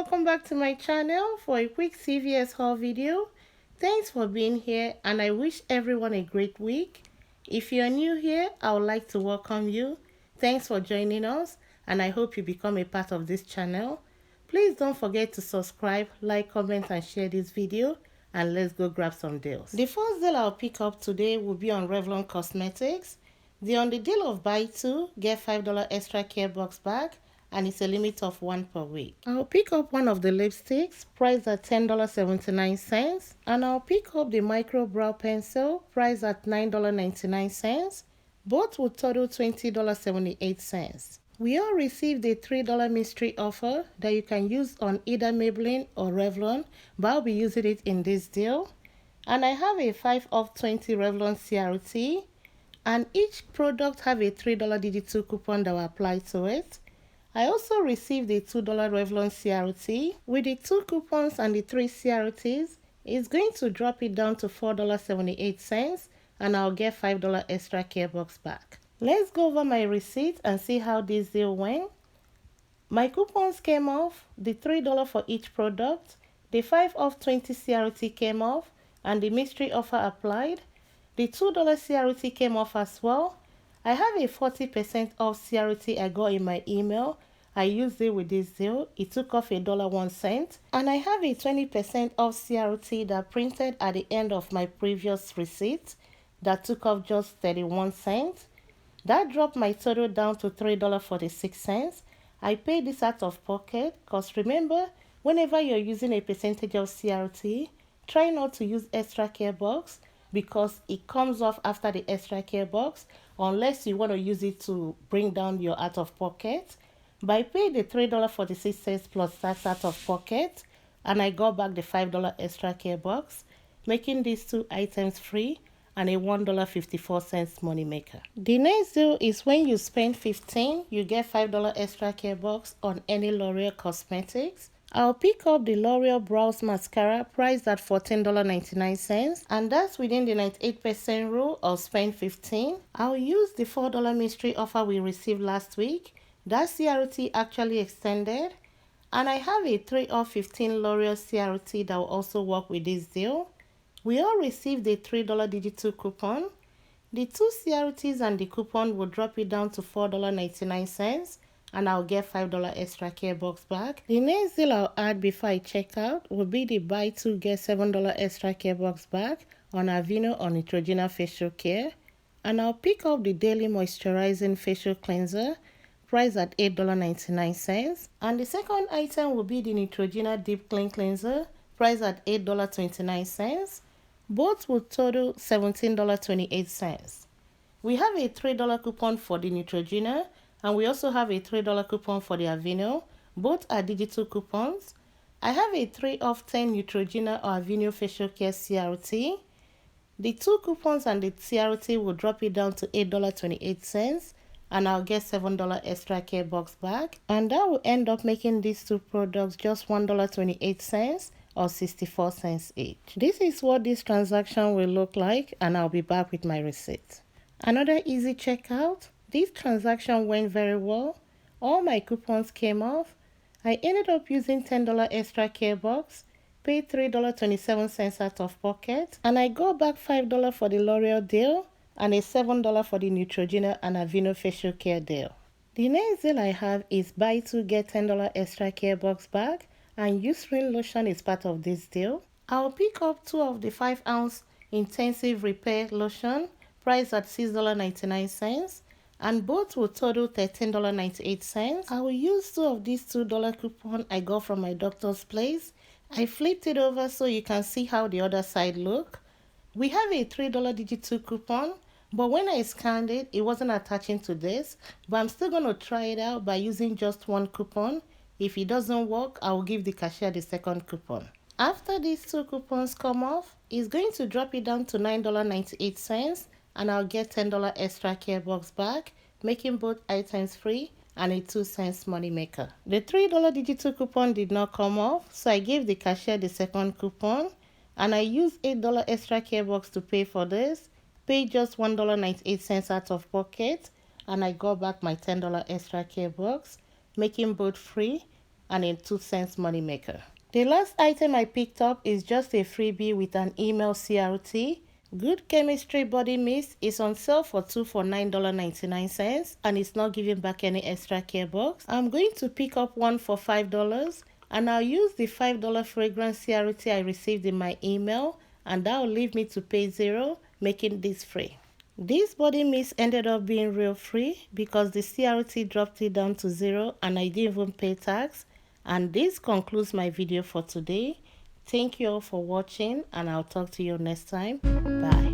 welcome back to my channel for a quick CVS haul video. Thanks for being here and I wish everyone a great week. If you are new here, I would like to welcome you. Thanks for joining us and I hope you become a part of this channel. Please don't forget to subscribe, like, comment and share this video, and let's go grab some deals. The first deal I'll pick up today will be on Revlon Cosmetics. They're on the deal of buy 2, get $5 extra care box back, and it's a limit of 1 per week. I'll pick up one of the lipsticks priced at $10.79, and I'll pick up the micro brow pencil priced at $9.99. Both will total $20.78. We all received a $3 mystery offer that you can use on either Maybelline or Revlon, but I'll be using it in this deal. And I have a 5 off 20 Revlon CRT, and each product have a $3 digital coupon that will apply to it. I also received a $2 Revlon CRT. With the 2 coupons and the 3 CRTs, it's going to drop it down to $4.78, and I'll get $5 extra care box back. Let's go over my receipt and see how this deal went. My coupons came off, the $3 for each product, the 5 off 20 CRT came off, and the mystery offer applied. The $2 CRT came off as well. I have a 40% off CRT I got in my email. I used it with this deal. It took off $1.01. And I have a 20% off CRT that printed at the end of my previous receipt that took off just 31 cents. That dropped my total down to $3.46. I paid this out of pocket because remember, whenever you're using a percentage of CRT, try not to use extra care box because it comes off after the extra care box unless you want to use it to bring down your out of pocket. But I paid the $3.46 plus tax out of pocket and I got back the $5 extra care box, making these 2 items free and a $1.54 money maker. The next deal is when you spend $15, you get $5 extra care box on any L'Oreal Cosmetics. I'll pick up the L'Oreal Brows Mascara priced at $14.99, and that's within the 98% rule of spend $15. I'll use the $4 mystery offer we received last week. That CRT actually extended, and I have a 3 off 15 L'Oreal CRT that will also work with this deal. We all received a $3 digital coupon. The 2 CRTs and the coupon will drop it down to $4.99, and I'll get $5 extra care box back. The next deal I'll add before I check out will be the buy 2 get $7 extra care box back on Aveeno or Neutrogena facial care. And I'll pick up the daily moisturizing facial cleanser priced at $8.99. And the second item will be the Neutrogena deep clean cleanser priced at $8.29. Both will total $17.28. We have a $3 coupon for the Neutrogena, and we also have a $3 coupon for the Aveeno. Both are digital coupons. I have a 3 off 10 Neutrogena or Aveeno facial care CRT. The 2 coupons and the CRT will drop it down to $8.28, and I'll get $7 extra care box back. And that will end up making these 2 products just $1.28 or 64 cents each. This is what this transaction will look like, and I'll be back with my receipt. Another easy checkout. This transaction went very well. All my coupons came off. I ended up using $10 extra care box, paid $3.27 out of pocket, and I got back $5 for the L'Oreal deal and a $7 for the Neutrogena and Aveeno facial care deal. The next deal I have is buy 2 get $10 extra care box back, and Eucerin lotion is part of this deal. I'll pick up 2 of the 5-ounce intensive repair lotion priced at $6.99, and both will total $13.98. I will use 2 of these $2 coupon I got from my doctor's place. I flipped it over so you can see how the other side look. We have a $3 digital coupon, but when I scanned it, it wasn't attaching to this, but I'm still going to try it out by using just 1 coupon. If it doesn't work, I will give the cashier the second coupon. After these 2 coupons come off, it's going to drop it down to $9.98, and I'll get $10 extra care box back, making both items free and a 2 cents money maker. The $3 digital coupon did not come off, so I gave the cashier the second coupon, and I used $8 extra care box to pay for this, paid just $1.98 out of pocket, and I got back my $10 extra care box, making both free and a 2-cent moneymaker. The last item I picked up is just a freebie with an email CRT. Good Chemistry Body Mist is on sale for 2 for $9.99 and it's not giving back any extra care box. I'm going to pick up one for $5 and I'll use the $5 fragrance CRT I received in my email, and that will leave me to pay $0, making this free. This body mist ended up being real free because the CRT dropped it down to $0 and I didn't even pay tax. And this concludes my video for today. Thank you all for watching and I'll talk to you next time. Bye.